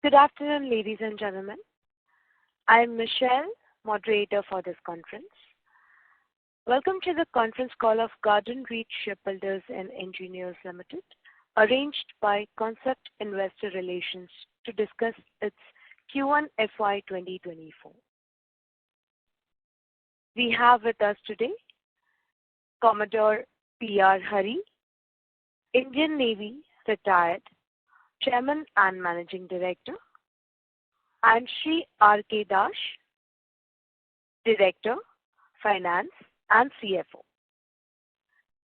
Good afternoon, ladies and gentlemen. I am Michelle, moderator for this conference. Welcome to the conference call of Garden Reach Shipbuilders and Engineers Limited, arranged by Concept Investor Relations to discuss its Q1 FY 2024. We have with us today Commodore P.R. Hari, Indian Navy retired, Chairman and Managing Director, and Shri R.K. Dash, Director, Finance and CFO.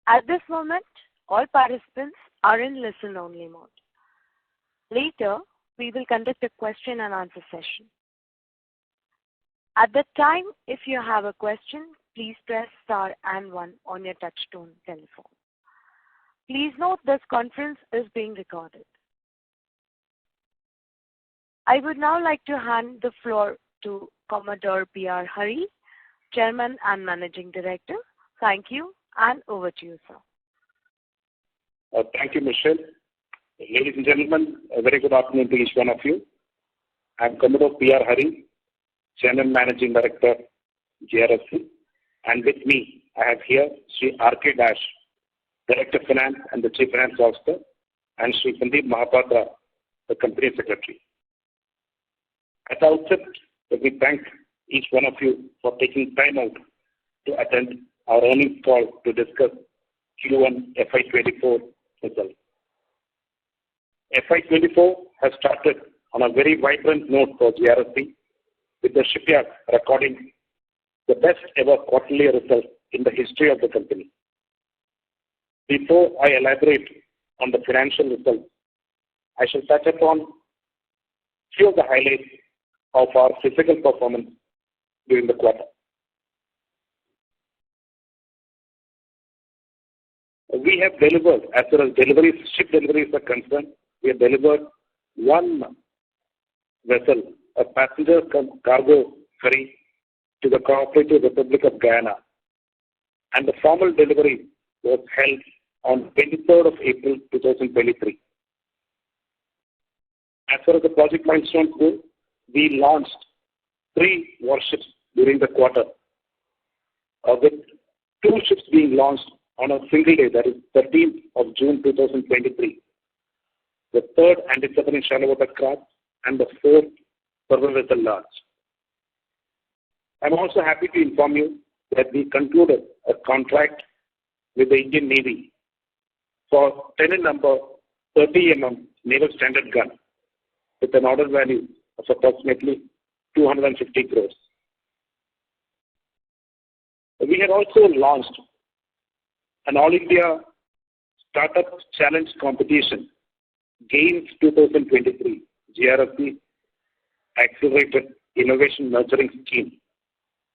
At this moment, all participants are in listen-only mode. Later, we will conduct a question and answer session. At that time, if you have a question, please press star and 1 on your touchtone telephone. Please note this conference is being recorded. I would now like to hand the floor to Commodore P.R. Hari, Chairman and Managing Director. Thank you, and over to you, sir. Thank you, Michelle. Ladies and gentlemen, a very good afternoon to each one of you. I am Commodore P.R. Hari, Chairman Managing Director, GRSC, and with me I have here Sri R.K. Dash, Director Finance and the Chief Finance Officer, and Sri Sandeep Mahapatra, the Company Secretary. At the outset, let me thank each one of you for taking time out to attend our earnings call to discuss Q1 FY24 results. FY24 has started on a very vibrant note for GRSC, with the shipyard recording the best ever quarterly result in the history of the company. Before I elaborate on the financial results, I shall touch upon few of the highlights of our physical performance during the quarter. We have delivered, as far as ship deliveries are concerned, we have delivered one vessel, a passenger cargo ferry, to the Cooperative Republic of Guyana, and the formal delivery was held on 23rd of April 2023. As far as the project milestones go, we launched 3 warships during the quarter, with 2 ships being launched on a single day, that is 13th of June 2023. The 3rd anti-submarine shallow water craft and the 4th survey vessel launch. I am also happy to inform you that we concluded a contract with the Indian Navy for 10 number 30 mm naval standard gun with an order value of approximately 250 crores. We had also launched an All India Startup Challenge Competition, GAINS 2023, GRSC Accelerated Innovation Nurturing Scheme,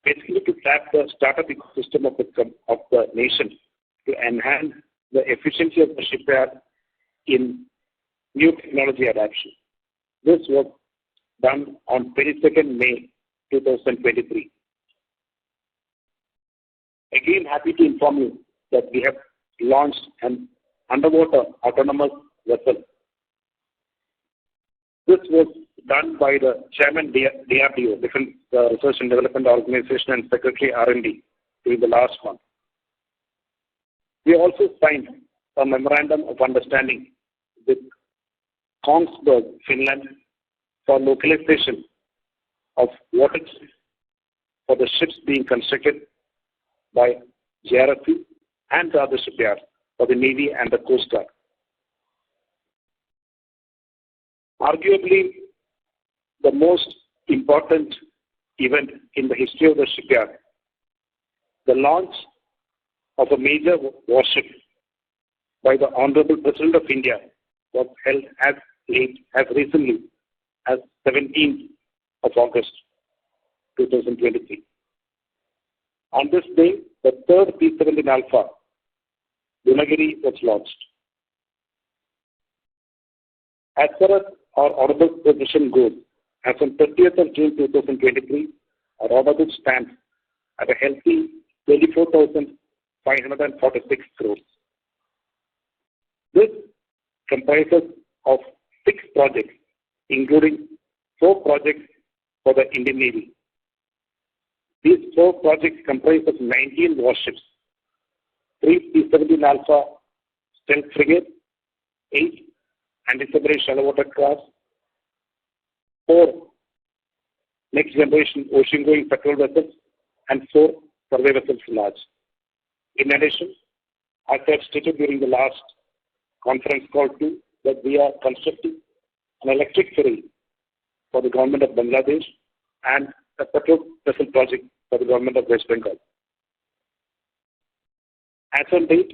basically to tap the startup ecosystem of the nation to enhance the efficiency of the shipyard in new technology adoption. This was done on 22nd May 2023. Again, happy to inform you that we have launched an underwater autonomous vessel. This was done by the Chairman DRDO, Defense Research and Development Organization, and Secretary R&D during the last month. We also signed a memorandum of understanding with Kongsberg, Finland, for localization of water for the ships being constructed by GRSC and the other shipyards for the Navy and the Coast Guard. Arguably, the most important event in the history of the shipyard, the launch of a major warship by the Honorable President of India, was held as recently as 17th of August 2023. On this day, the 3rd P-17 Alpha, Dunagiri, was launched. As far as our order book position goes, as on 30th of June 2023, our order book stands at a healthy 24,546 crores. This comprises of 6 projects, including 4 projects for the Indian Navy. These 4 projects comprise of 19 warships, 3 P-17 Alpha stealth frigates, 8 anti-submarine shallow water crafts, 4 next generation ocean-going patrol vessels, and 4 survey vessels large. In addition, as I have stated during the last conference call too, that we are constructing an electric ferry for the government of Bangladesh and a patrol vessel project for the government of West Bengal. As on date,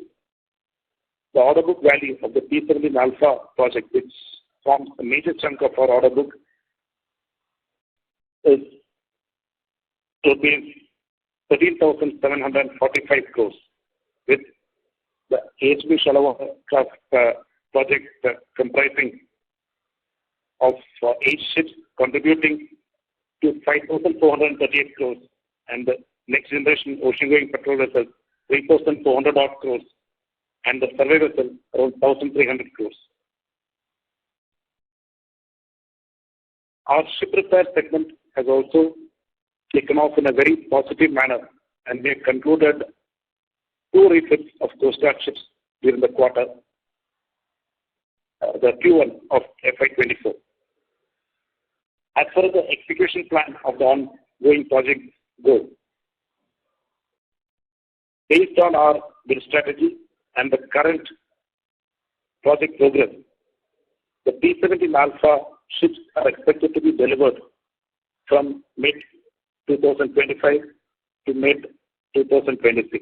the order book value of the P-17 Alpha project, which forms a major chunk of our order book, is rupees 13,745 crores, with the AHB shallow water craft project comprising of 8 ships contributing to 5,438 crores, and the next generation ocean-going patrol vessel 3,400 odd crores, and the survey vessel around 1,300 crores. Our ship repair segment has also taken off in a very positive manner, and we have concluded 2 refits of Coast Guard ships during the quarter, the Q1 of FY24. As far as the execution plan of the ongoing project goes, based on our bid strategy and the current project progress, the P-17 Alpha ships are expected to be delivered from mid-2025 to mid-2026.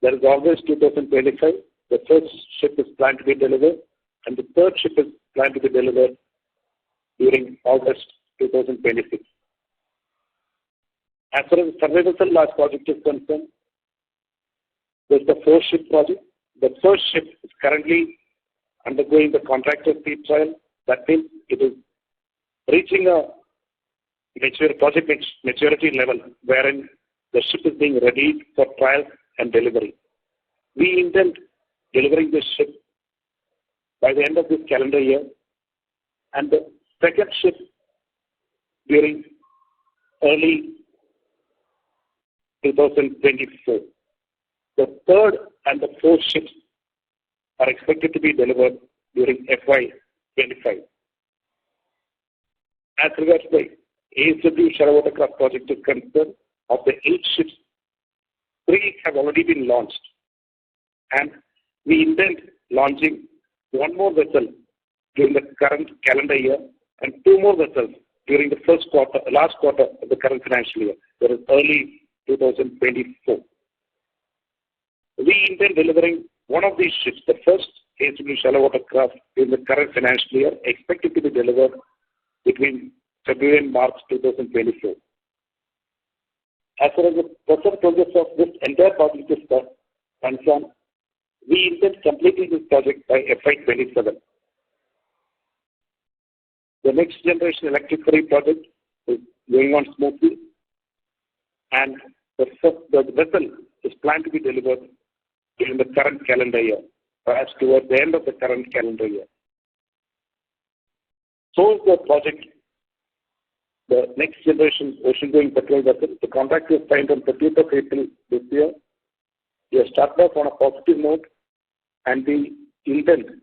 That is August 2025, the first ship is planned to be delivered, and the third ship is planned to be delivered during August 2026. As far as the survey vessel large project is concerned, there's the 4-ship project. The first ship is currently undergoing the contractor speed trial. That means it is reaching a project maturity level wherein the ship is being ready for trial and delivery. We intend delivering this ship by the end of this calendar year, and the second ship during early 2024. The third and the fourth ships are expected to be delivered during FY25. As regards the ASW shallow water craft project is concerned, of the 8 ships, 3 have already been launched, and we intend launching 1 more vessel during the current calendar year and 2 more vessels during the last quarter of the current financial year, that is early 2024. We intend delivering one of these ships, the first ASW shallow water craft, in the current financial year, expected to be delivered between February and March 2024. As far as the present progress of this entire project is concerned, we intend completing this project by FY27. The next generation electric ferry project is going on smoothly, and the vessel is planned to be delivered during the current calendar year, perhaps towards the end of the current calendar year. So is the project, the next generation ocean-going patrol vessel. The contract was signed on 30th of April this year. We have started off on a positive note, and we intend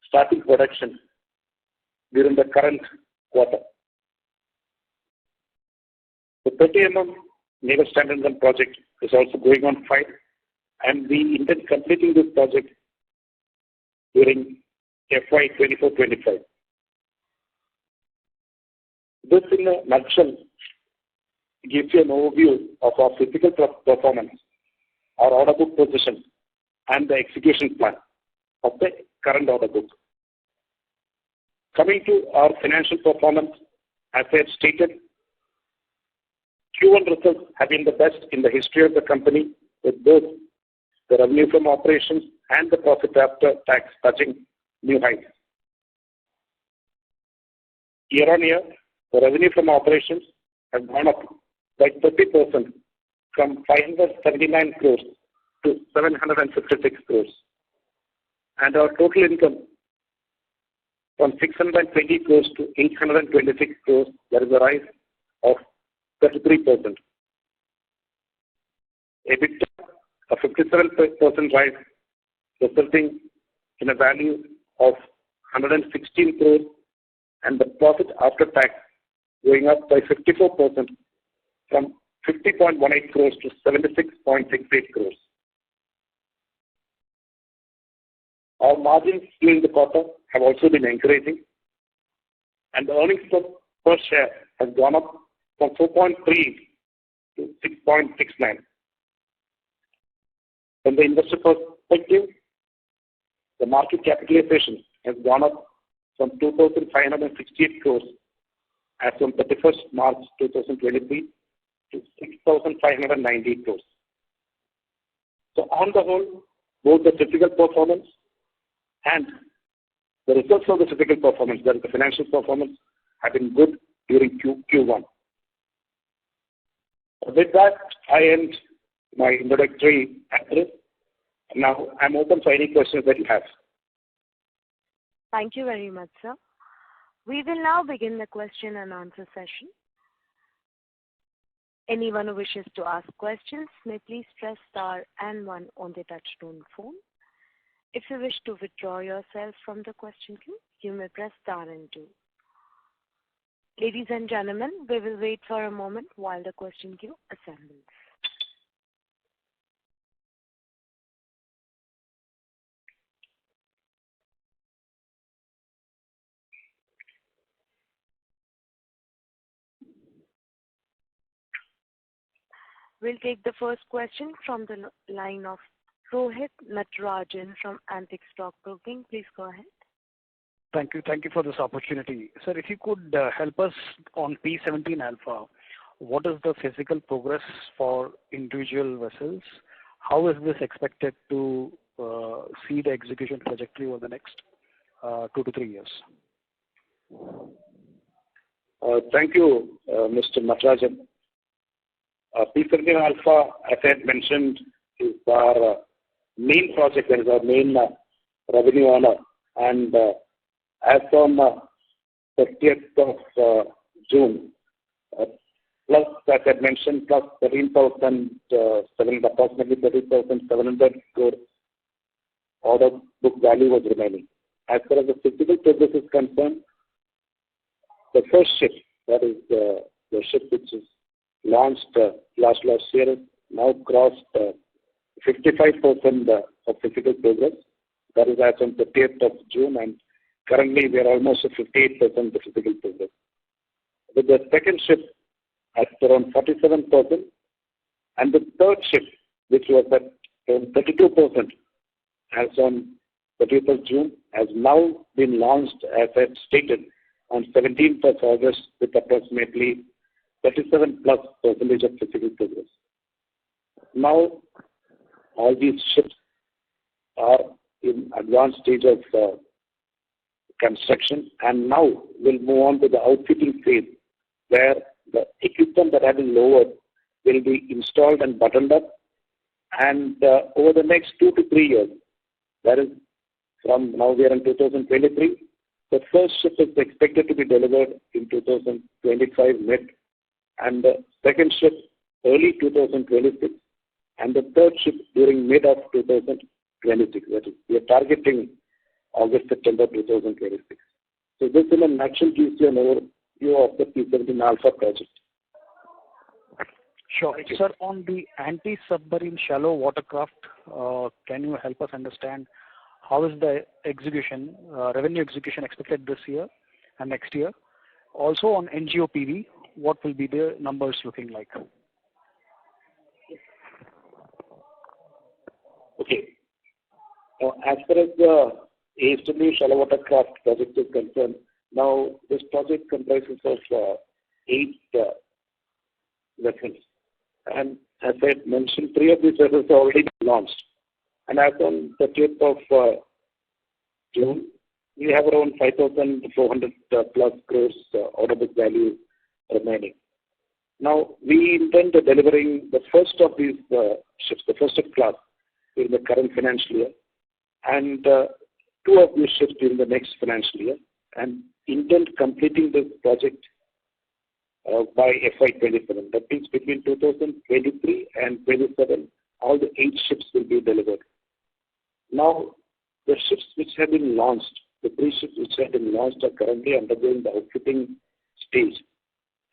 starting production during the current quarter. The 30 mm naval standard gun project is also going on fine, and we intend completing this project during FY24-25. This, in a nutshell, gives you an overview of our physical performance, our order book position, and the execution plan of the current order book. Coming to our financial performance, as I had stated, Q1 results have been the best in the history of the company, with both the revenue from operations and the profit after tax touching new heights. Year on year, the revenue from operations has gone up by 30% from 579 crores to 756 crores. And our total income from 620 crores to 826 crores. There is a rise of 33%. EBITDA, a 57% rise, resulting in a value of 116 crores, and the profit after tax going up by 54% from 50.18 crores to 76.68 crores. Our margins during the quarter have also been encouraging, and the earnings per share has gone up from 4.3 to 6.69. From the investor perspective, the market capitalization has gone up from 2,568 crores as on 31st March 2023 to 6,598 crores. So on the whole, both the physical performance and the results of the physical performance, that is the financial performance, have been good during Q1. With that, I end my introductory address. Now I'm open for any questions that you have. Thank you very much, sir. We will now begin the question and answer session. Anyone who wishes to ask questions may please press star and one on the touchtone phone. If you wish to withdraw yourself from the question queue, you may press star and two. Ladies and gentlemen, we will wait for a moment while the question queue assembles. We'll take the first question from the line of Rohit Natarajan from Antique Stock Broking. Please go ahead. Thank you. Thank you for this opportunity. Sir, if you could help us on P17 Alpha, what is the physical progress for individual vessels? How is this expected to see the execution trajectory over the next 2 to 3 years? Thank you, Mr. Natarajan. P17 Alpha, as I had mentioned, is our main project, that is our main revenue earner. And as from 30th of June, plus, as I had mentioned, plus 13,700, approximately 30,700 crore order book value was remaining. As far as the physical progress is concerned, the first ship, that is the ship which is launched last year, now crossed 55% of physical progress. That is as on 30th of June, and currently we are almost at 58% of physical progress. With the second ship at around 47%, and the third ship, which was at 32% as on 30th of June, has now been launched, as I stated, on 17th of August with approximately 37+% of physical progress. Now, all these ships are in advanced stage of construction, and now we'll move on to the outfitting phase, where the equipment that have been lowered will be installed and buttoned up. And over the next 2 to 3 years, that is from now we are in 2023, the first ship is expected to be delivered in 2025 mid, and the second ship early 2026, and the third ship during mid of 2026. That is, we are targeting August, September 2026. So this in a nutshell gives you an overview of the P17 Alpha project. Sure. Sir, on the anti-submarine shallow watercraft, can you help us understand how is the execution, revenue execution expected this year and next year? Also on NGOPV, what will be the numbers looking like? Okay. As far as the ASW shallow watercraft project is concerned, now this project comprises of 8 vessels. And as I mentioned, 3 of these vessels are already launched. And as on 30th of June, we have around 5,400 plus crores order book value remaining. Now, we intend to delivering the first of these ships, the first of class, in the current financial year, and 2 of these ships during the next financial year. and intend completing this project by FY24. That means between 2023 and 27, all the 8 ships will be delivered. Now, the ships which have been launched, the 3 ships which have been launched are currently undergoing the outfitting stage.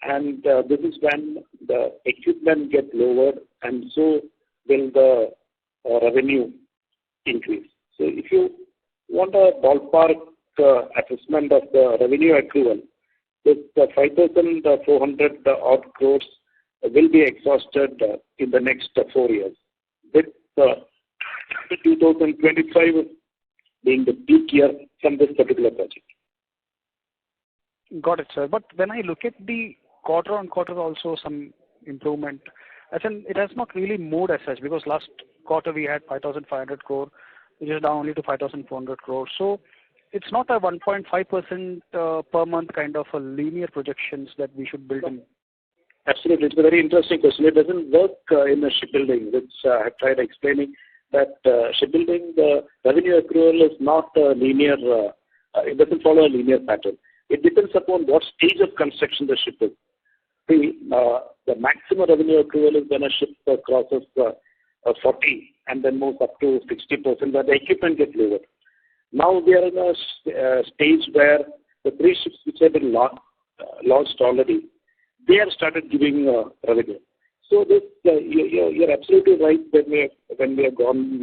And this is when the equipment gets lowered, and so will the revenue increase. So if you want a ballpark assessment of the revenue accrual, this 5,400 odd crores will be exhausted in the next 4 years, with 2025 being the peak year from this particular project. Got it, sir. But when I look at the quarter on quarter also some improvement, as in it has not really moved as such, because last quarter we had 5,500 crore, which is down only to 5,400 crore. So it's not a 1.5% per month kind of a linear projections that we should build in. Absolutely. It's a very interesting question. It doesn't work in a shipbuilding, which I have tried explaining that shipbuilding, the revenue accrual is not linear. It doesn't follow a linear pattern. It depends upon what stage of construction the ship is. The maximum revenue accrual is when a ship crosses 40 and then moves up to 60%, where the equipment gets lowered. Now we are in a stage where the 3 ships which have been launched already, they have started giving revenue. So this, you're absolutely right when we have gone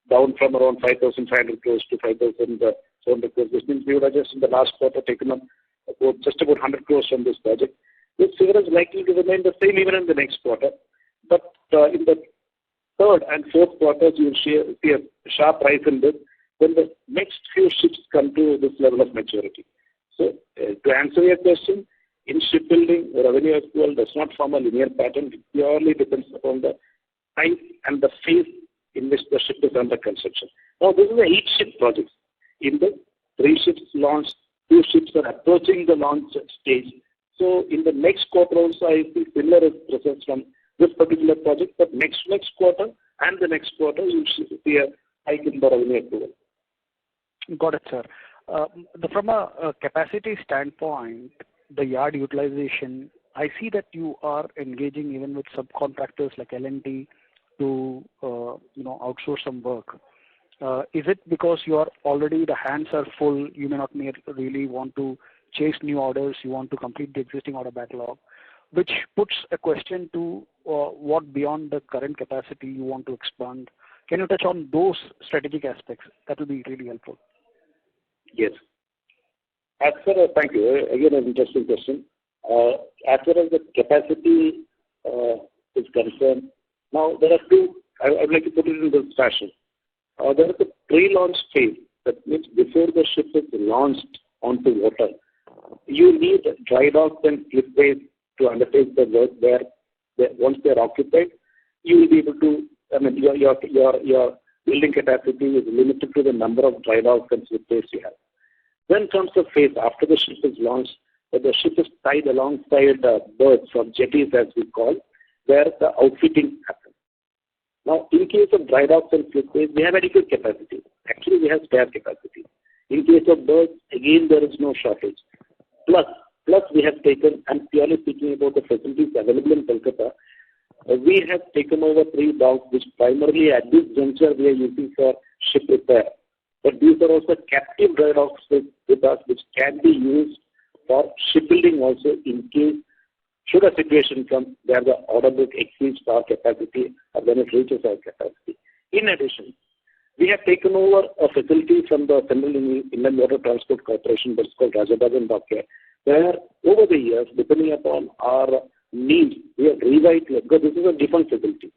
down from around 5,500 crores to 5,400 crores. This means we would have just in the last quarter taken up just about 100 crores from this project. This figure is likely to remain the same even in the next quarter. But in the third and fourth quarters, you will see a sharp rise in this when the next few ships come to this level of maturity. So to answer your question, in shipbuilding, the revenue accrual does not form a linear pattern. It purely depends upon the time and the phase in which the ship is under construction. Now, this is a 8-ship project. In the 3 ships launched, 2 ships are approaching the launch stage. So in the next quarter also, I see similar results from this particular project. But next quarter and the next quarter, you should see a hike in the revenue accrual. Got it, sir. From a capacity standpoint, the yard utilization, I see that you are engaging even with subcontractors like L&T to outsource some work. Is it because you are already, the hands are full, you may not really want to chase new orders, you want to complete the existing order backlog, which puts a question to what beyond the current capacity you want to expand? Can you touch on those strategic aspects? That will be really helpful. Yes. Thank you. Again, an interesting question. As far as the capacity is concerned, now there are two, I would like to put it in this fashion. There is a pre-launch phase. That means before the ship is launched onto water, you need dry docks and slipways to undertake the work there. Once they are occupied, you will be able to, your building capacity is limited to the number of dry docks and slipways you have. Then comes the phase after the ship is launched, where the ship is tied alongside berths or jetties, as we call, where the outfitting happens. Now, in case of dry docks and slipways, we have adequate capacity. Actually, we have spare capacity. In case of berths, again, there is no shortage. Plus we have taken, and purely speaking about the facilities available in Kolkata, we have taken over 3 docks, which primarily at this juncture we are using for ship repair. But these are also captive dry docks with us, which can be used for shipbuilding also in case, should a situation come where the order book exceeds our capacity or when it reaches our capacity. In addition, we have taken over a facility from the Central Inland Water Transport Corporation, that's called Rajabagan Dockyard, where over the years, depending upon our needs, we have revitalized, because this is a different facility.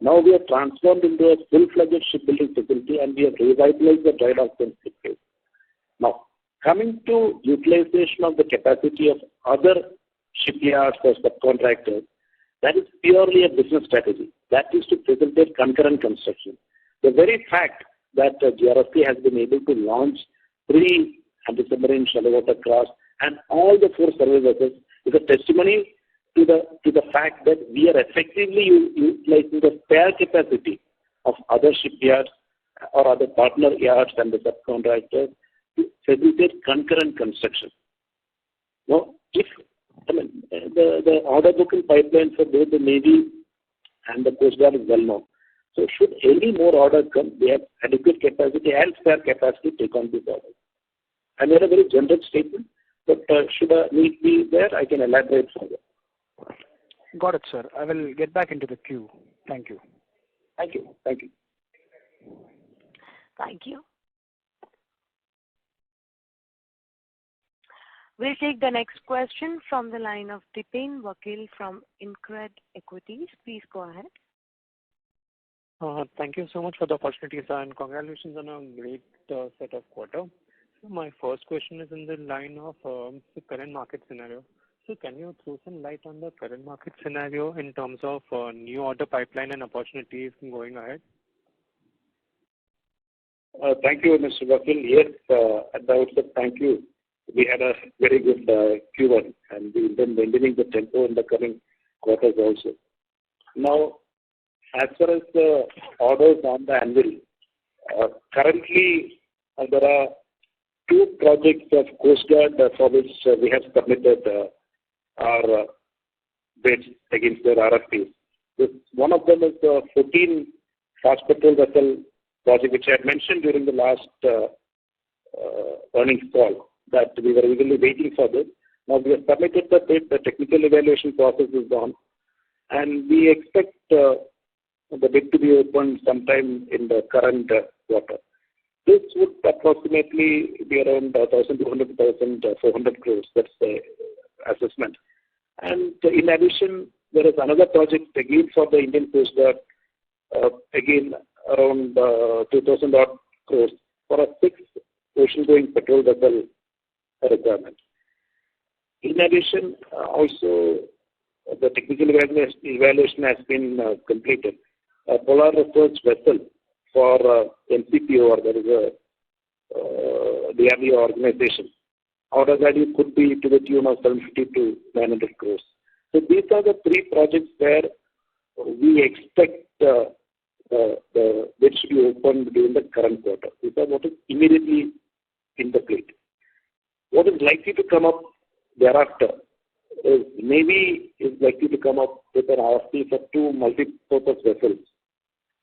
Now we have transformed into a full-fledged shipbuilding facility, and we have revitalized the dry docks and slipways. Now, coming to utilization of the capacity of other shipyards or subcontractors, that is purely a business strategy. That is to facilitate concurrent construction. The very fact that GRSC has been able to launch 3 anti-submarine shallow water crafts and all the 4 survey vessels is a testimony to the fact that we are effectively utilizing the spare capacity of other shipyards or other partner yards and the subcontractors to facilitate concurrent construction. Now, the order book and pipeline for both the Navy and the Coast Guard is well known. So should any more orders come, they have adequate capacity and spare capacity to take on these orders. I made a very general statement, but should a need be there, I can elaborate further. Got it, sir. I will get back into the queue. Thank you. Thank you. Thank you. Thank you. We'll take the next question from the line of Dipen Vakil from InCred Equities. Please go ahead. Thank you so much for the opportunity, sir, and congratulations on a great set of quarter. So my first question is in the line of the current market scenario. So can you throw some light on the current market scenario in terms of new order pipeline and opportunities going ahead? Thank you, Mr. Vakil. Yes, at the outset, thank you. We had a very good Q1, and we've been maintaining the tempo in the coming quarters also. Now, as far as the orders on the anvil, currently there are 2 projects of Coast Guard for which we have submitted our bids against their RFPs. One of them is the 14 fast patrol vessel project, which I had mentioned during the last earnings call, that we were eagerly waiting for this. Now we have submitted the bid, the technical evaluation process is on, and we expect the bid to be opened sometime in the current quarter. This would approximately be around 1,200 to 1,400 crores. That's the assessment. And in addition, there is another project again for the Indian Coast Guard, again around 2,000 odd crores for a 6 ocean-going patrol vessel requirement. In addition, also the technical evaluation has been completed. A polar research vessel for NCPOR, there is a DRDO organization. Order value could be to the tune of 750 to 900 crores. So these are the 3 projects where we expect the bids to be opened during the current quarter. These are what is immediately in the plate. What is likely to come up thereafter is Navy is likely to come up with an RFP for 2 multi-purpose vessels.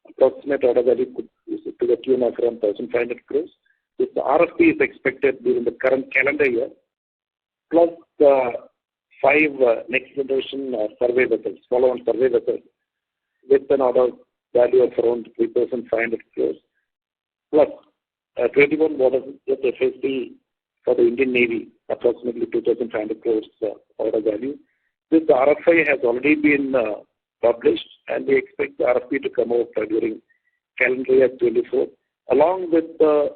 Approximate order value could be to the tune of around 1,500 crores. This RFP is expected during the current calendar year, plus 5 next generation survey vessels, follow-on survey vessels, with an order value of around 3,500 crores, plus 21 border FSD for the Indian Navy, approximately 2,500 crores order value. This RFI has already been published, and we expect the RFP to come out during calendar year 24, along with the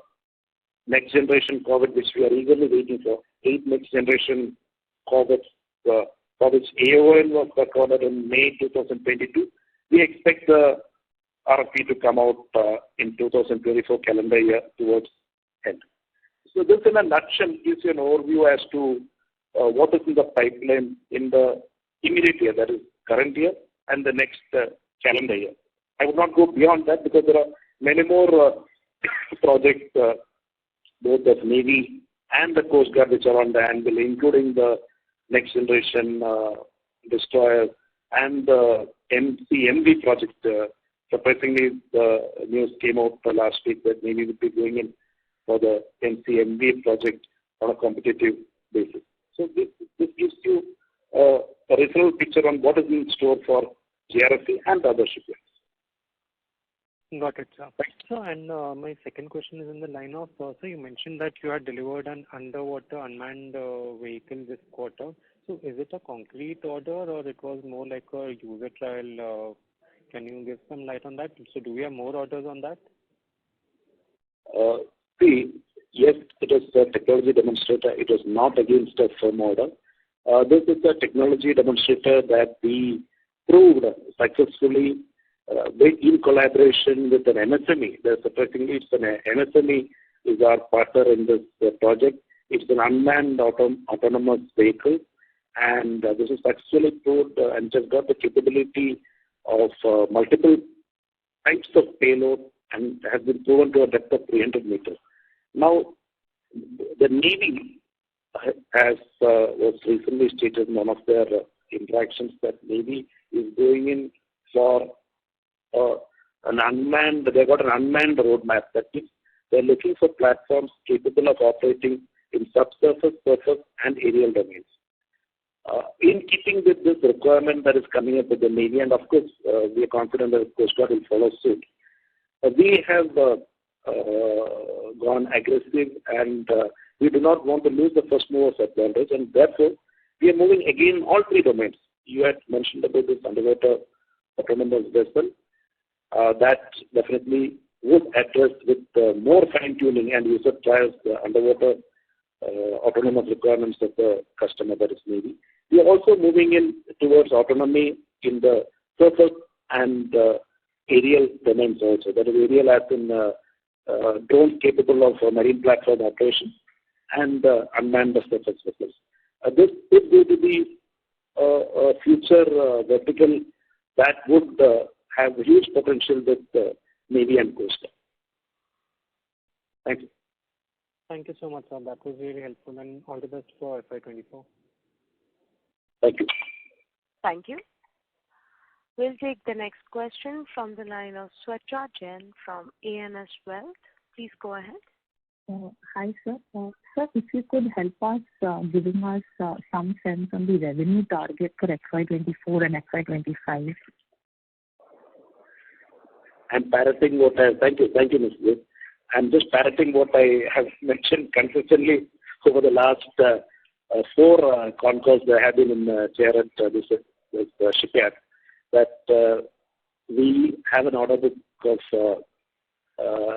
next generation corvette, which we are eagerly waiting for, 8 next generation corvettes, for which AON was recorded in May 2022. We expect the RFP to come out in 2024 calendar year towards end. So this in a nutshell gives you an overview as to what is in the pipeline in the immediate year, that is current year, and the next calendar year. I would not go beyond that because there are many more projects, both the Navy and the Coast Guard, which are on the anvil, including the next generation destroyer and the MCMV project. Surprisingly, the news came out last week that Navy would be going in for the MCMV project on a competitive basis. So this gives you a reasonable picture on what is in store for GRSC and other shipyards. Got it, sir. So, and my second question is in the line of, so you mentioned that you had delivered an underwater unmanned vehicle this quarter. So is it a concrete order or it was more like a user trial? Can you give some light on that? So do we have more orders on that? Yes, it is a technology demonstrator. It is not against a firm order. This is a technology demonstrator that we proved successfully in collaboration with an MSME. Surprisingly, it's an MSME is our partner in this project. It's an unmanned autonomous vehicle, and this is actually proved and just got the capability of multiple types of payload and has been proven to a depth of 300 meters. Now, the Navy has was recently stated in one of their interactions that Navy is going in for an unmanned. They got an unmanned roadmap. That means they're looking for platforms capable of operating in subsurface, surface, and aerial domains. In keeping with this requirement that is coming up with the Navy, and of course we are confident that the Coast Guard will follow suit. We have gone aggressive, and we do not want to lose the first movers advantage, and therefore we are moving again all three domains. You had mentioned about this underwater autonomous vessel. That definitely would address with more fine-tuning and user trials the underwater autonomous requirements of the customer, that is Navy. We are also moving in towards autonomy in the surface and aerial domains also. That is aerial as in drones capable of marine platform operation and unmanned surface vessels. This is going to be a future vertical that would have huge potential with Navy and Coast Guard. Thank you. Thank you so much, sir. That was really helpful, and all the best for FY24. Thank you. Thank you. We'll take the next question from the line of Swechha Jain from ANS Wealth. Please go ahead. Hi, sir. Sir, if you could help us giving us some sense on the revenue target for FY24 and FY25. I'm parroting what I... Thank you, Ms. Good. I'm just parroting what I have mentioned consistently over the last 4 Conccalls that have been in chair at this shipyard, that we have an order book of,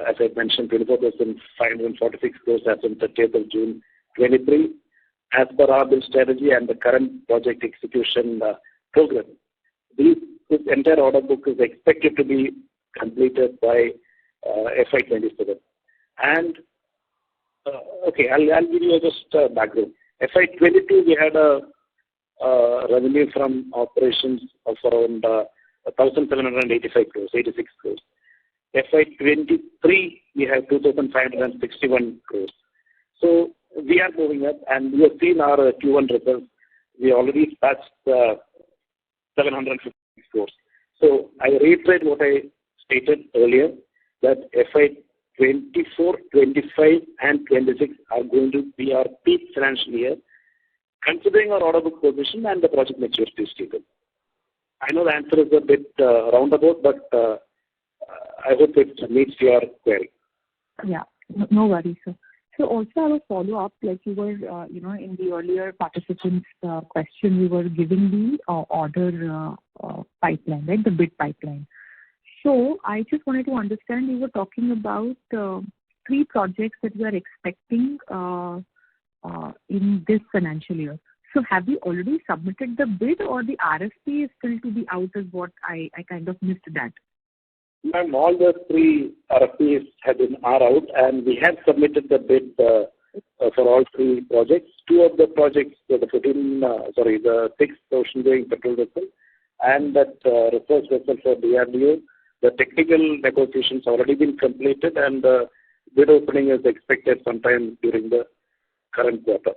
as I mentioned, 24,546 crores as on 30th of June 23. As per our build strategy and the current project execution program, this entire order book is expected to be completed by FY27. And okay, I'll give you just background. FY22 we had a revenue from operations of around 1,785 crores, 86 crores. FY23 we have 2,561 crores. So we are moving up, and we have seen our Q1 results. We already touched 750 crores. So I reiterate what I stated earlier, that FY24, 25 and 26 are going to be our peak financial year, considering our order book position and the project maturity status. I know the answer is a bit roundabout, but I hope it meets your query. Yeah, no worries, sir. So also I will follow up, like you were, in the earlier participants' question, you were giving the order pipeline, right, the bid pipeline. So I just wanted to understand, you were talking about 3 projects that we are expecting in this financial year. So have you already submitted the bid, or the RFP is still to be out, is what I kind of missed that? Ma'am, all the 3 RFPs are out, and we have submitted the bid for all 3 projects. 2 of the projects, the 6th ocean-going patrol vessel and that research vessel for DRDO, the technical negotiations already been completed, and the bid opening is expected sometime during the current quarter.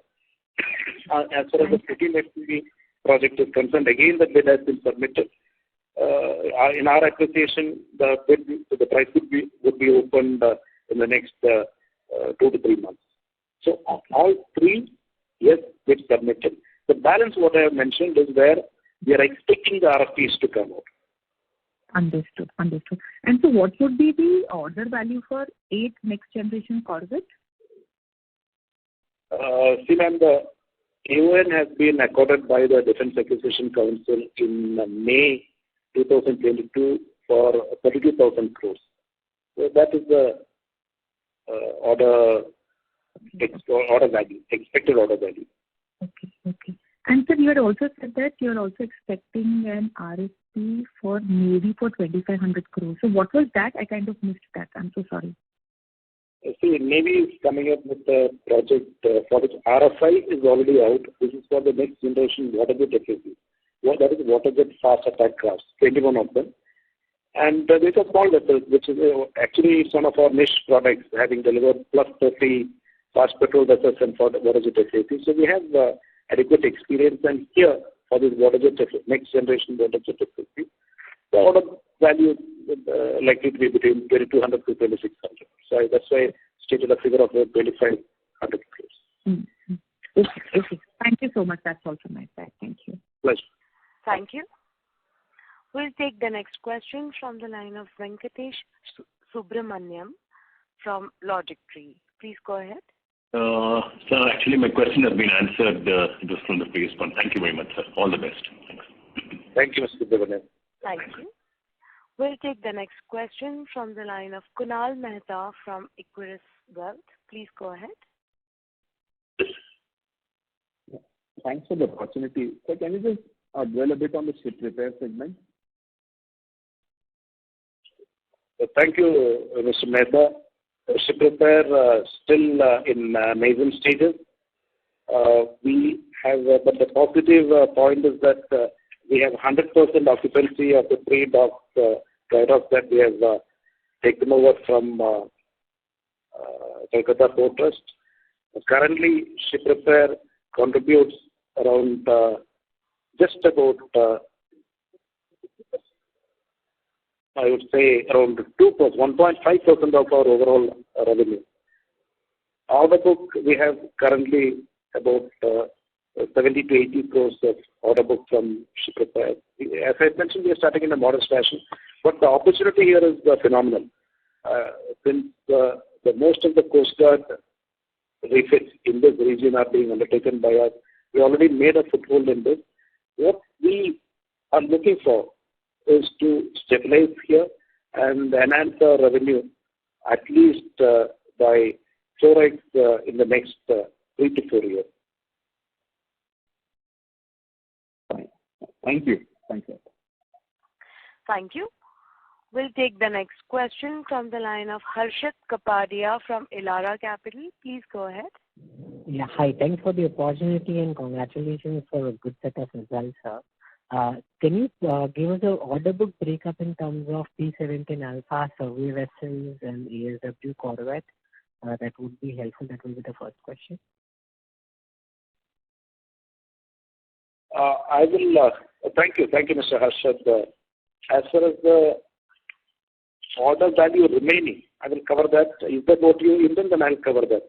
As far as the 14th FPV project is concerned, again the bid has been submitted. In our application, the price would be opened in the next 2 to 3 months. So all 3, yes, bid submitted. The balance, what I have mentioned, is where we are expecting the RFPs to come out. Understood. And so what would be the order value for 8 next generation corvettes? See, ma'am, the AON has been accorded by the Defence Acquisition Council in May 2022 for 32,000 crores. So that is the order value, expected order value. Okay. And sir, you had also said that you are also expecting an RFP for Navy for 2,500 crores. So what was that? I kind of missed that. I'm so sorry. See, Navy is coming up with a project for which RFI is already out. This is for the next generation waterjet FAC. That is waterjet fast attack crafts, 21 of them. And these are small vessels, which is actually it's one of our niche products, having delivered plus 30 fast petrol vessels and for the water jet FAT. So we have adequate experience, and here for this water jet FAT, next generation water jet FAT, the order value likely to be between 2,200 to 2,600. So that's why I stated a figure of 2,500 crores. Mm-hmm. Okay. Thank you so much. That's all from my side. Thank you. Pleasure. Thank you. We'll take the next question from the line of Venkatesh Subramaniam from Logic Tree. Please go ahead. Sir, actually my question has been answered just from the previous one. Thank you very much, sir. All the best. Thanks. Thank you, Mr. Subramaniam. Thank you. We'll take the next question from the line of Kunal Mehta from Equirus Wealth. Please go ahead. Thanks for the opportunity. So can you just dwell a bit on the ship repair segment? Thank you, Mr. Mehta. Ship repair still in nascent stages. We have, but the positive point is that we have 100% occupancy of the 3 docks, dry docks that we have taken over from Kolkata Port Trust. Currently, ship repair contributes around just about, I would say, around 1.5% of our overall revenue. Order book, we have currently about 70 to 80 crores of order book from ship repair. As I mentioned, we are starting in a modest fashion, but the opportunity here is phenomenal. Since the most of the Coast Guard refits in this region are being undertaken by us, we already made a foothold in this. What we are looking for is to stabilize here and enhance our revenue at least by 4x in the next 3 to 4 years. Fine. Thank you. Thank you. Thank you. We'll take the next question from the line of Harshit Kapadia from Elara Capital. Please go ahead. Yeah, hi. Thanks for the opportunity and congratulations for a good set of results, sir. Can you give us an order book breakup in terms of P17 Alpha, survey vessels, and ASW corvette? That would be helpful. That will be the first question. I will. Thank you, Mr. Harshad. As far as the order value remaining, I will cover that. Is that what you intend? Then I'll cover that.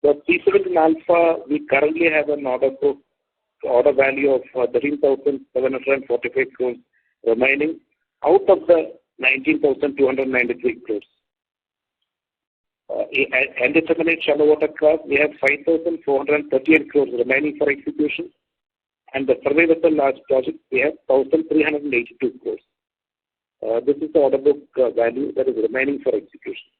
The P17 Alpha, we currently have an order value of 13,745 crores remaining out of the 19,293 crores. And the terminate shallow water craft, we have 5,438 crores remaining for execution. And the survey vessel large project, we have 1,382 crores. This is the order book value that is remaining for execution.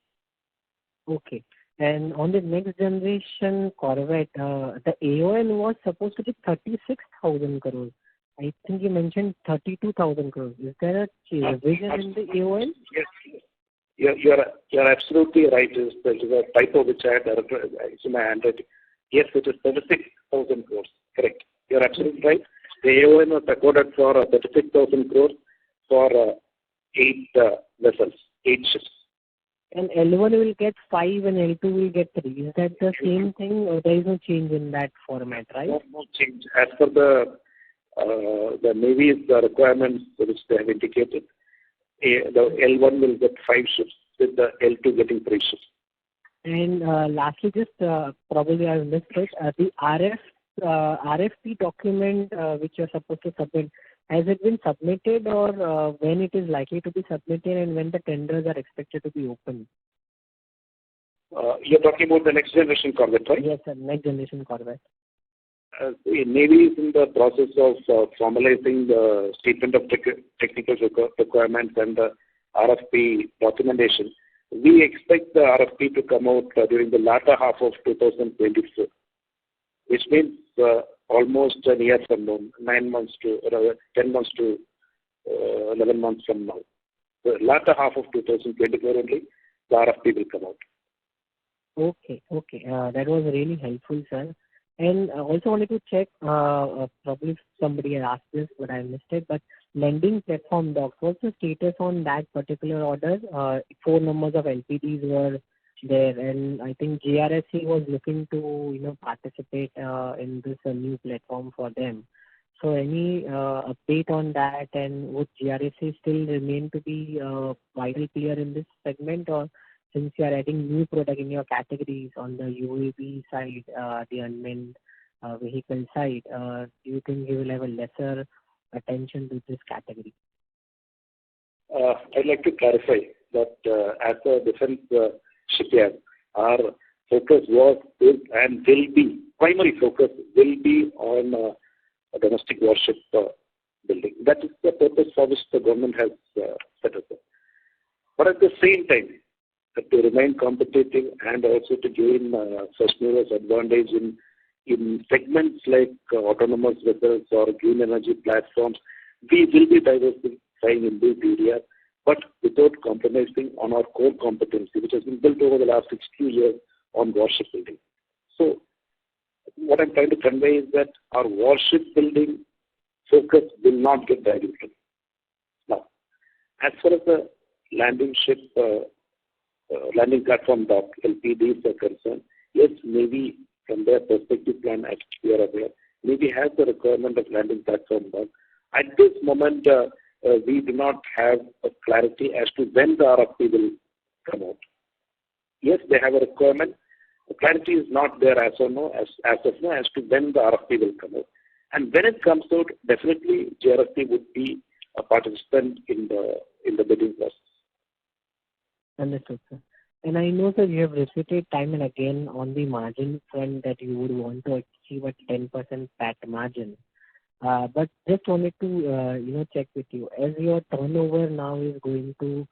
Okay. And on the next generation corvette, the AON was supposed to be 36,000 crores. I think you mentioned 32,000 crores. Is there a revision in the AON? Yes. You're absolutely right. There is a typo which I had in my handwriting. Yes, it is 36,000 crores. Correct. You're absolutely right. The AON was accorded for 36,000 crores for 8 vessels, 8 ships. And L1 will get 5 and L2 will get 3. Is that the same thing, or there is no change in that format, right? No change. As per the Navy's requirements which they have indicated, the L1 will get 5 ships with the L2 getting 3 ships. And lastly, just probably I missed it, the RFP document which you're supposed to submit, has it been submitted, or when it is likely to be submitted, and when the tenders are expected to be open? You're talking about the next generation corvette, right? Yes, sir. Next generation corvette. The Navy is in the process of formalizing the statement of technical requirements and the RFP documentation. We expect the RFP to come out during the latter half of 2024, which means almost a year from now, 10 months to 11 months from now. The latter half of 2024 only, the RFP will come out. Okay. That was really helpful, sir. And I also wanted to check, probably somebody had asked this, but I missed it, but lending platform docks, what's the status on that particular order? 4 numbers of LPDs were there, and I think GRSC was looking to participate in this new platform for them. So any update on that, and would GRSC still remain to be a vital player in this segment, or since you are adding new product in your categories on the UAV side, the unmanned vehicle side, do you think you will have a lesser attention to this category? I'd like to clarify that as a defense shipyard, our focus was, is, and will be, primary focus will be on a domestic warship building. That is the purpose for which the government has set us up. But at the same time, to remain competitive and also to gain first movers advantage in segments like autonomous vessels or green energy platforms, we will be diversifying in this area, but without compromising on our core competency, which has been built over the last 60 years on warship building. So what I'm trying to convey is that our warship building focus will not get diluted. Now, as far as the landing platform dock, LPDs are concerned, yes, maybe from their perspective plan, as we are aware, maybe has the requirement of landing platform dock. At this moment, we do not have a clarity as to when the RFP will come out. Yes, they have a requirement. The clarity is not there as of now as to when the RFP will come out. And when it comes out, definitely GRSC would be a participant in the bidding process. Understood, sir. And I know, sir, you have repeated time and again on the margin front that you would want to achieve a 10% PAT margin. But just wanted to check with you, as your turnover now is going to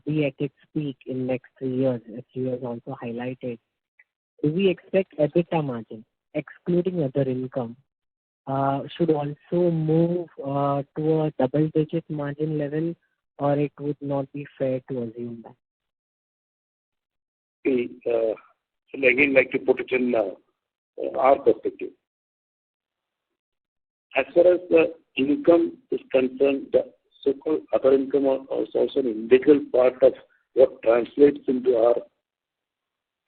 be at its peak in next 3 years, as you have also highlighted. Do we expect EBITDA margin, excluding other income, should also move to a double-digit margin level, or it would not be fair to assume that? So again, like to put it in our perspective. As far as the income is concerned, the so-called other income is also an integral part of what translates into our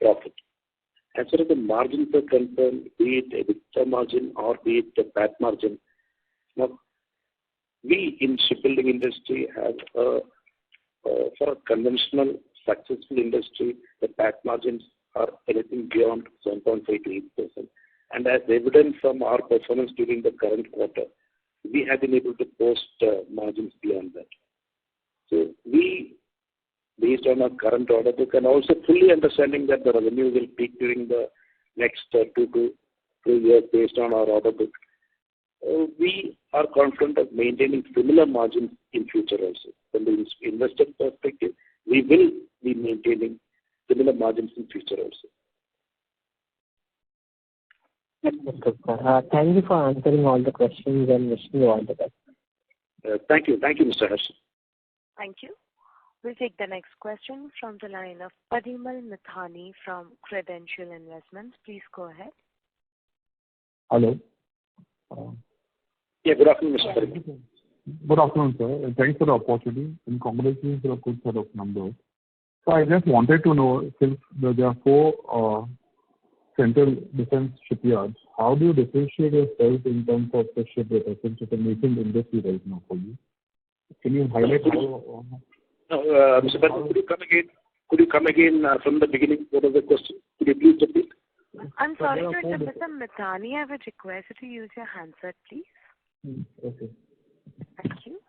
profit. As far as the margins are concerned, be it EBITDA margin or be it the PAT margin, now, we in shipbuilding industry have for a conventional successful industry, the PAT margins are anything beyond 7.5 to 8%. And as evident from our performance during the current quarter, we have been able to post margins beyond that. So we, based on our current order book and also fully understanding that the revenue will peak during the next 2 to 3 years based on our order book, we are confident of maintaining similar margins in future also. From the investor perspective, we will be maintaining similar margins in future also. Thank you for answering all the questions and wishing you all the best. Thank you. Thank you, Mr. Harsh. Thank you. We'll take the next question from the line of Parimal Mithani from Credential Investments. Please go ahead. Hello. Yeah, good afternoon, Mr. Parimal. Good afternoon, sir. And thanks for the opportunity and congratulations for a good set of numbers. So I just wanted to know, since there are 4 central defense shipyards, how do you differentiate yourself in terms of the shipbuilder, since it's a nascent industry right now for you? Can you highlight how? Mr. Parimal, could you come again from the beginning? What was the question? Could you please repeat? I'm sorry to interrupt, Mr. Mithani. I would request you to use your handset, please. Okay. Thank you.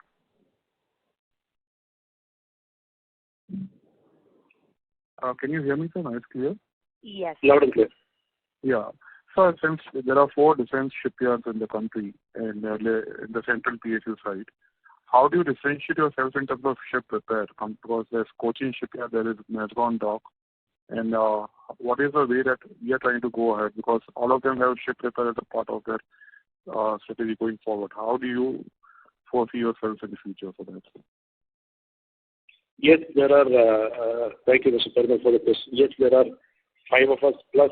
Can you hear me, sir? Now it's clear? Yes. Loud and clear. Yeah. So since there are 4 defense shipyards in the country and in the central PSU side, how do you differentiate yourself in terms of ship repair? Because there's Cochin shipyard, there is Mazagon dock, and what is the way that we are trying to go ahead? Because all of them have ship repair as a part of their strategy going forward. How do you foresee yourself in the future for that? Yes, there are, thank you, Mr. Parimal, for the question. Yes, there are 5 of us plus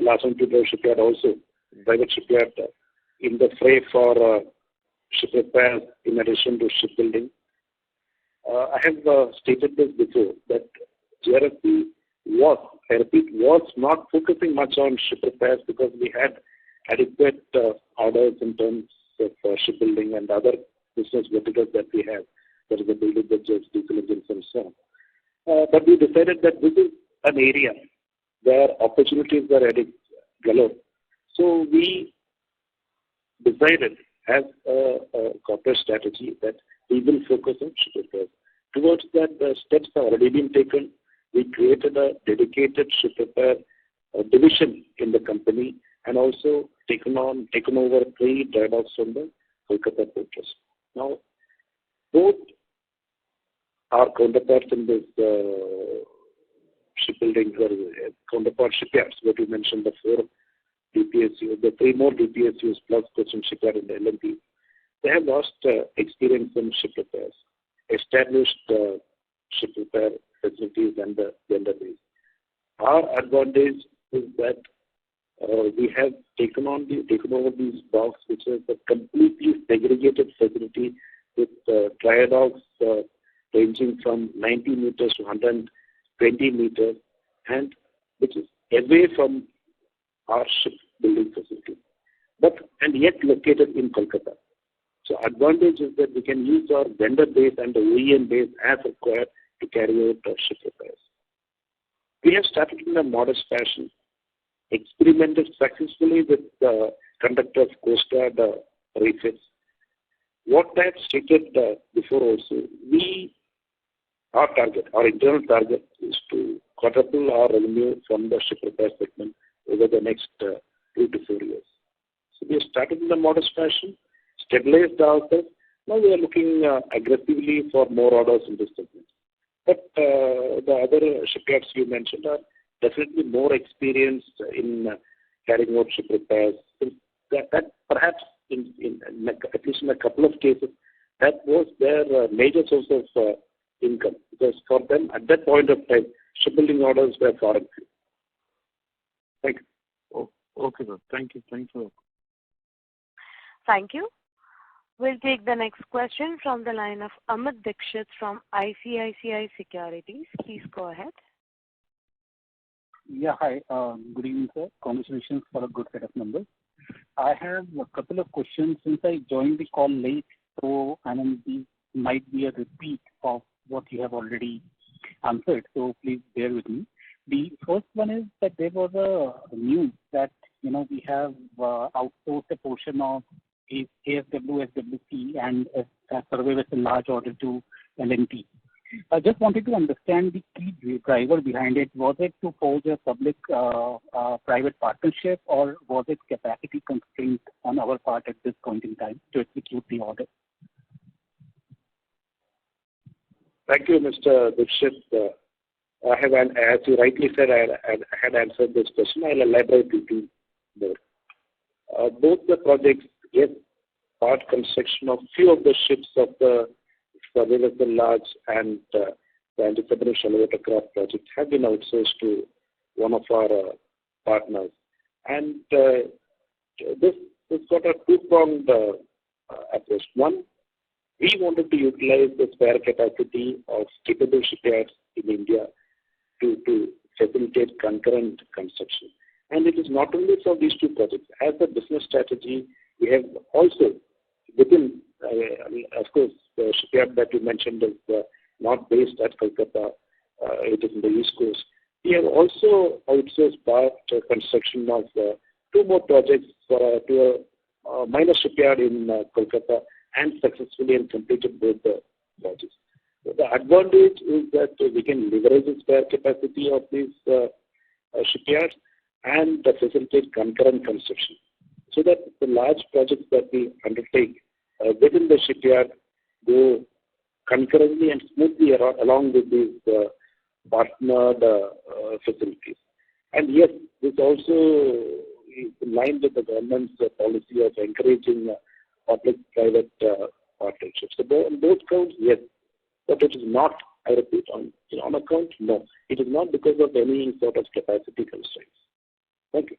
Larsen & Toubro shipyard also, private shipyard in the fray for ship repair in addition to shipbuilding. I have stated this before that GRSC I repeat, was not focusing much on ship repairs because we had adequate orders in terms of shipbuilding and other business verticals that we have. There is the building budgets, diesel engines, and so on. But we decided that this is an area where opportunities are added galore. So we decided as a corporate strategy that we will focus on ship repairs. Towards that, the steps have already been taken. We created a dedicated ship repair division in the company and also taken over 3 dry docks from the Kolkata Port Trust. Now, both our counterparts in this shipbuilding, counterpart shipyards, what you mentioned, the 4 DPSUs, the 3 more DPSUs plus Cochin Shipyard in the LNP, they have lost experience in ship repairs, established ship repair facilities and the vendor base. Our advantage is that we have taken over these docks, which is a completely segregated facility with dry docks ranging from 90 meters to 120 meters, and which is away from our shipbuilding facility, and yet located in Kolkata. So advantage is that we can use our vendor base and the OEM base as required to carry out ship repairs. We have started in a modest fashion, experimented successfully with the conduct of Coast Guard refits. What I had stated before also, our internal target is to quadruple our revenue from the ship repair segment over the next 2 to 4 years. So we have started in a modest fashion, stabilized ourselves. Now we are looking aggressively for more orders in this segment. But the other shipyards you mentioned are definitely more experienced in carrying out ship repairs. That perhaps, at least in a couple of cases, that was their major source of income, because for them at that point of time, shipbuilding orders were foreign. Thank you. Okay, sir. Thank you. Thank you. Thank you. We'll take the next question from the line of Amit Dixit from ICICI Securities. Please go ahead. Yeah, hi. Good evening, sir. Congratulations for a good set of numbers. I have a couple of questions since I joined the call late, so these might be a repeat of what you have already answered, so please bear with me. The first one is that there was a news that, we have outsourced a portion of ASW, SWC, and a survey with a large order to LNT. I just wanted to understand the key driver behind it. Was it to forge a public-private partnership, or was it capacity constraint on our part at this point in time to execute the order? Thank you, Mr. Dixit. As you rightly said, I had answered this question. I'll elaborate a little more. Both the projects, yes, part construction of few of the ships of the survey vessel large and the anti-submarine shallow watercraft project have been outsourced to one of our partners. And this got a two-pronged approach. One, we wanted to utilize the spare capacity of capable shipyards in India to facilitate concurrent construction. And it is not only for these 2 projects. As a business strategy, we have also, within, of course, the shipyard that you mentioned is not based at Kolkata, it is in the East Coast. We have also outsourced part construction of 2 more projects to a minor shipyard in Kolkata, and successfully completed both the projects. So the advantage is that we can leverage the spare capacity of these shipyards and facilitate concurrent construction, so that the large projects that we undertake within the shipyard go concurrently and smoothly along with these partnered facilities. And yes, this also is in line with the government's policy of encouraging public-private partnerships. So on both counts, yes, but it is not, I repeat, on account, no. It is not because of any sort of capacity constraints. Thank you.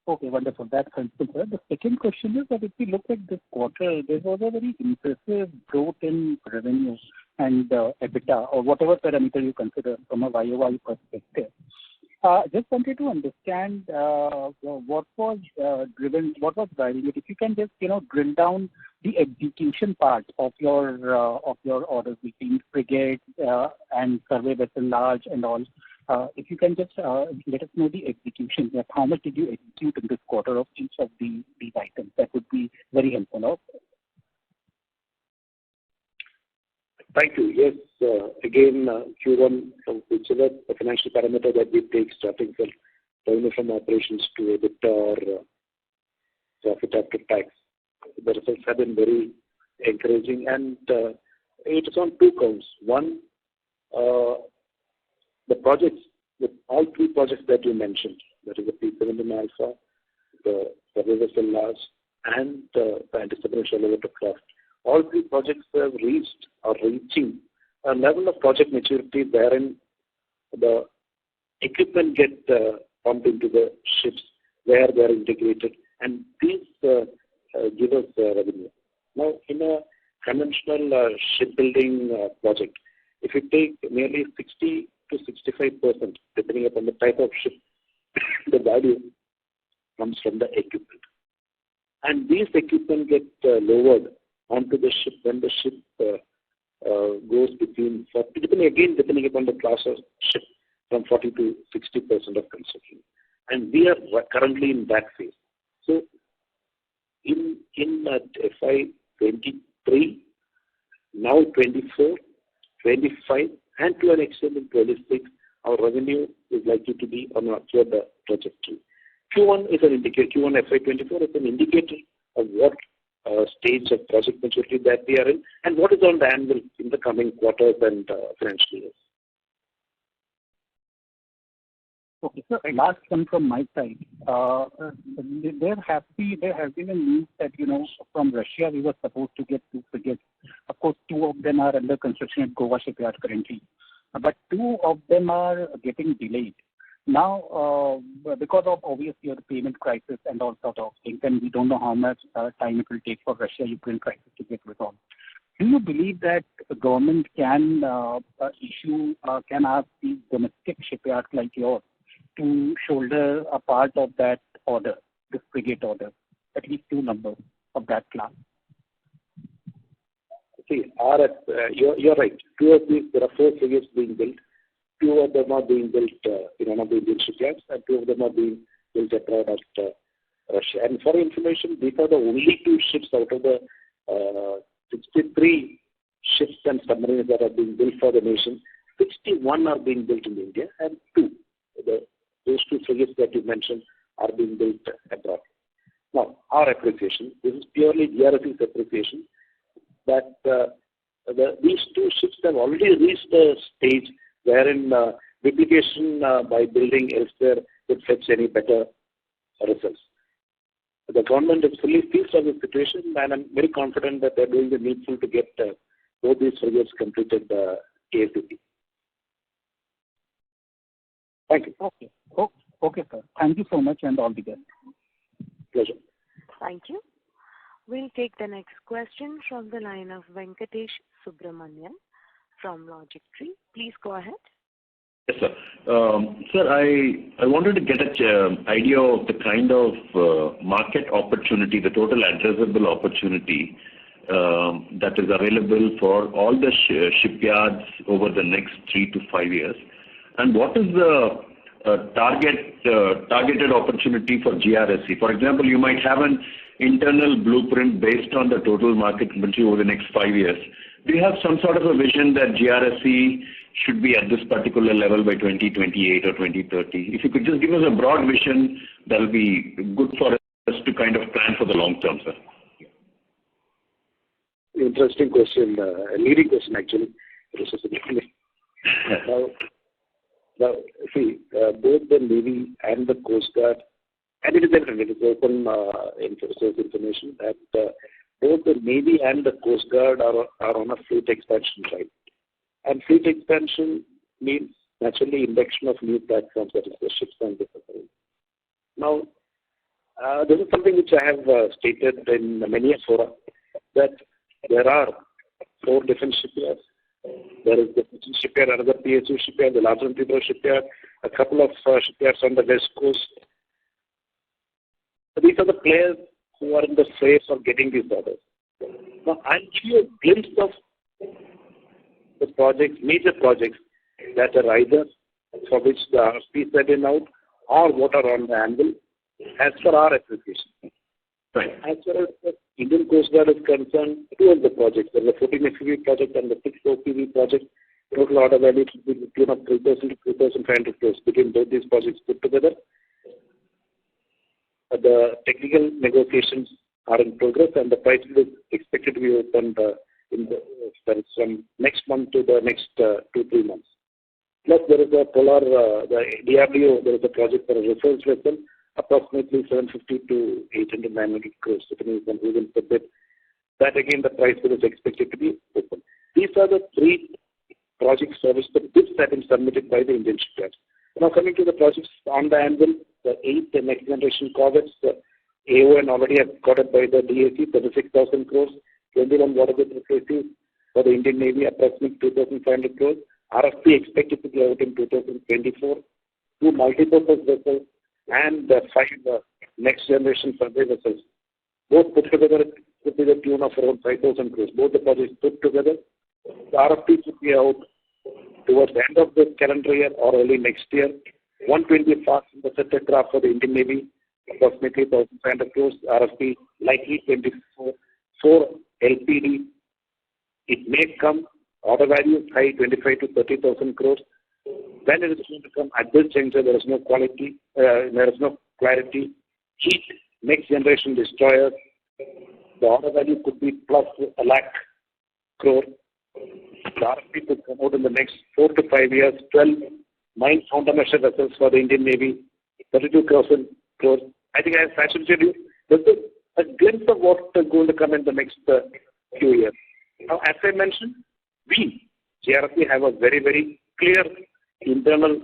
Okay, wonderful. That's helpful, sir. The second question is that if we look at this quarter, there was a very impressive growth in revenue. and EBITDA, or whatever parameter you consider from a YOY perspective. Just wanted to understand what was driving it. If you can just drill down the execution part of your orders between frigate and survey vessel large and all. If you can just let us know the execution, that how much did you execute in this quarter of each of these items? That would be very helpful. Also. Thank you. Yes, again, Q1, whichever the financial parameter that we take, starting from revenue from operations to EBITDA or profit after tax, the results have been very encouraging, and it is on two counts. One, the projects, all three projects that you mentioned, that is the P17 Alpha, the survey vessel large, and the anti-submarine elevator craft. All three projects have reached or reaching a level of project maturity wherein the equipment get pumped into the ships where they are integrated, and these give us revenue. Now, in a conventional shipbuilding project, if you take nearly 60 to 65%, depending upon the type of ship, the value comes from the equipment. And these equipment get lowered onto the ship when the ship goes between 40, depending upon the class of ship, from 40 to 60% of construction. And we are currently in that phase. So in FY23, now 24, 25, and to an extent in 26, our revenue is likely to be on a upward trajectory. Q1 is an indicator. Q1 FY24 is an indicator of what stage of project maturity that we are in, and what is on the anvil in the coming quarters and financial years. Okay, so last one from my side. There has been a news that from Russia we were supposed to get 2 frigates. Of course, 2 of them are under construction at Goa shipyard currently, but 2 of them are getting delayed. Now, because of obviously the payment crisis and all sort of things, and we don't know how much time it will take for Russia-Ukraine crisis to get resolved. Do you believe that the government can ask these domestic shipyards like yours to shoulder a part of that order, this frigate order, at least 2 numbers of that class? See, you're right. 2 of these, there are 4 frigates being built. 2 of them are being built in one of the Indian shipyards, and 2 of them are being built abroad at Russia. And for information, these are the only 2 ships out of the 63 ships and submarines that are being built for the nation. 61 are being built in India, and 2, those 2 frigates that you mentioned, are being built abroad. Now, our appreciation, this is purely GRS's appreciation, that these 2 ships have already reached a stage wherein duplication by building elsewhere would fetch any better results. The government is fully seized on the situation, and I'm very confident that they're doing the needful to get both these frigates completed ASAP. Thank you. Okay, sir. Thank you so much, and all the best. Pleasure. Thank you. We'll take the next question from the line of Venkatesh Subramanian from Logic Tree. Please go ahead. Yes, sir. Sir, I wanted to get an idea of the kind of market opportunity, the total addressable opportunity that is available for all the shipyards over the next 3 to 5 years, and what is the targeted opportunity for GRSE? For example, you might have an internal blueprint based on the total market potential over the next 5 years. Do you have some sort of a vision that GRSE should be at this particular level by 2028 or 2030? If you could just give us a broad vision, that will be good for us to kind of plan for the long term, sir. Interesting question, a leading question actually. Now, see, both the Navy and the Coast Guard, and it is open source information that both the Navy and the Coast Guard are on a fleet expansion drive. And fleet expansion means naturally induction of new platforms, that is the ships and the submarines. Now, this is something which I have stated in many a fora, that there are 4 different shipyards, There is the Cochin shipyard, another PSU shipyard, the Larsen shipyard, a couple of shipyards on the west coast. So these are the players who are in the phase of getting these orders. Now, I'll give you a glimpse of the projects, major projects that are either for which the RFPs are in out or what are on the anvil as per our application. Right. As far as the Indian Coast Guard is concerned, two of the projects, there is a 14 FPV project and the 6 OPV project. Total order value should be between 3,000 to 3,500 crores between both these projects put together. The technical negotiations are in progress and the price is expected to be opened from next month to the next 2-3 months. Plus, there is a the DRDO, there is a project for a research vessel, approximately 750 to 800, 900 crores, depending on who will bid. That again, the price is expected to be open. These are the 3 projects for which the bids have been submitted by the Indian shipyards. Now, coming to the projects on the anvil, the 8 next generation corvettes, the AON already have got it by the DAC, 36,000 crores, 21 waterjet replaces for the Indian Navy, approximately 2,500 crores. RFP expected to be out in 2024. 2 multipurpose vessels and 5 next generation survey vessels. Both put together could be the tune of around 5,000 crores. Both the projects put together. The RFP should be out towards the end of this calendar year or early next year. 120 fast interceptor craft for the Indian Navy, approximately 1,500 crores. RFP likely 24 for LPD. It may come. Order value is high, 25 to 30,000 crores. When it is going to come at this juncture, there is no quality, there is no clarity. Heat, next generation destroyers, the order value could be plus 1 lakh crore. The RFP could come out in the next 4 to 5 years. 12 mine countermeasure vessels for the Indian Navy, 32,000 crores. I think I have saturated you. This is a glimpse of what is going to come in the next few years. Now, as I mentioned, we, GRFC, have a very, very clear internal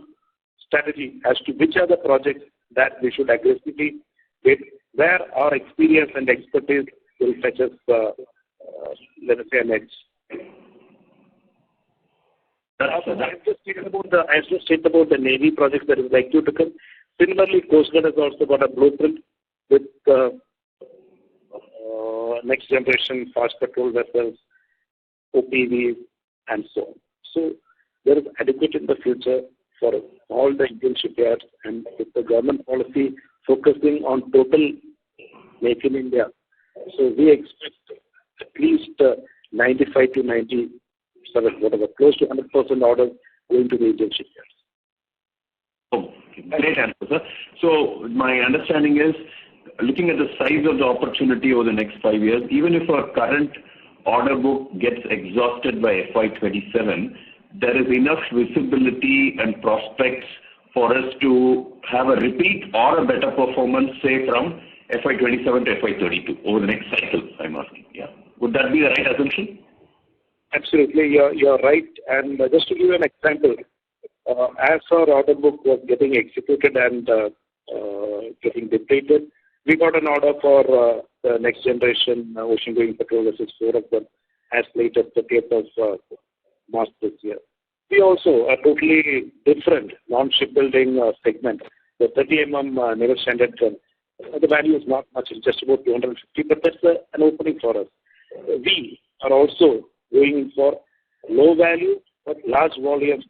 strategy as to which are the projects that we should aggressively bid, where our experience and expertise will fetch us, let us say, an edge. I've just stated about the Navy projects that is likely to come. Similarly, Coast Guard has also got a blueprint with next generation fast patrol vessels, OPVs, and so on. So there is adequate in the future for all the Indian shipyards, and with the government policy focusing on total Make in India. So we expect at least 95 to 97, whatever, close to 100% orders going to the Indian shipyards. Oh, great answer, sir. So my understanding is, looking at the size of the opportunity over the next 5 years, even if our current order book gets exhausted by FY27, there is enough visibility and prospects for us to have a repeat or a better performance, say, from FY27 to FY32 over the next cycle, I'm asking. Yeah. Would that be the right assumption? Absolutely, you're right. And just to give you an example, as our order book was getting executed and getting depleted, we got an order for the next generation ocean-going patrol vessels, 4 of them, as late as the 30th of March this year. We also, a totally different non-shipbuilding segment, the 30 mm naval standard gun. The value is not much, it's just about 250, but that's an opening for us. We are also going for low value but large volume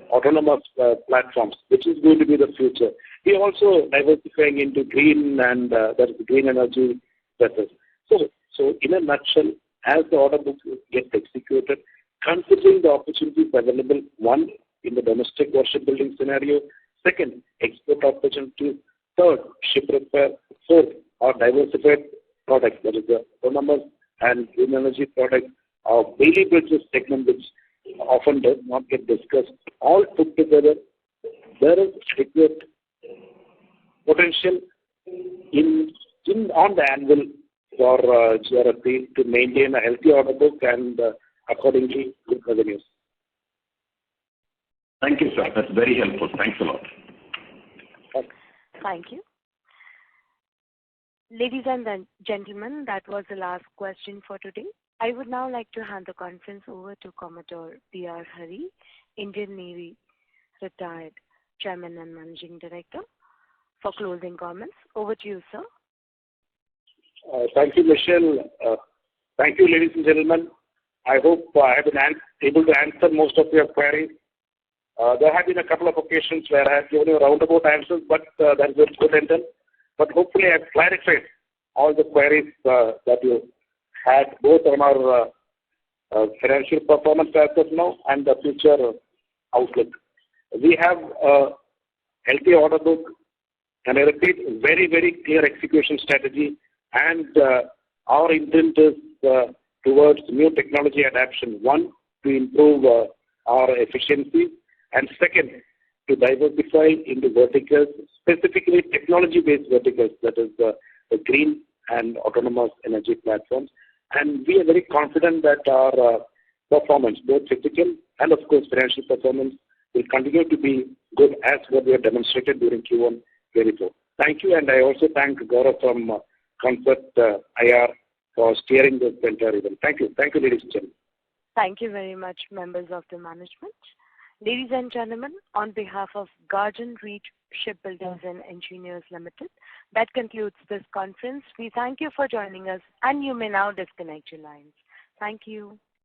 autonomous platforms, which is going to be the future. We are also diversifying into green and that is green energy vessels. So in a nutshell, as the order book gets executed, considering the opportunities available, 1, in the domestic warship building scenario, 2nd, export opportunities, 3rd, ship repair, 4th, our diversified products, that is the autonomous and green energy products, our daily bridges segment, which often does not get discussed, all put together, there is adequate potential on the anvil for GRFP to maintain a healthy order book and accordingly good revenues. Thank you, sir. That's very helpful. Thanks a lot. Thank you. Ladies and gentlemen, that was the last question for today. I would now like to hand the conference over to Commodore P.R. Hari, Indian Navy retired Chairman and Managing Director, for closing comments. Over to you, sir. Thank you, Michelle. Thank you, ladies and gentlemen. I hope I have been able to answer most of your queries. There have been a couple of occasions where I have given you roundabout answers, but that is a good intent. But hopefully I have clarified all the queries that you had, both on our financial performance as of now and the future outlook. We have a healthy order book, and I repeat, very, very clear execution strategy, and our intent is towards new technology adoption. One, to improve our efficiency, and second, to diversify into verticals, specifically technology-based verticals, that is the green and autonomous energy platforms. And we are very confident that our performance, both physical and of course financial performance, will continue to be good as what we have demonstrated during Q1 24. Thank you, and I also thank Gaurav from Comfort IR for steering this entire event. Thank you. Thank you, ladies and gentlemen. Thank you very much, members of the management. Ladies and gentlemen, on behalf of Guardian Reach Shipbuilders and Engineers Limited, that concludes this conference. We thank you for joining us, and you may now disconnect your lines. Thank you.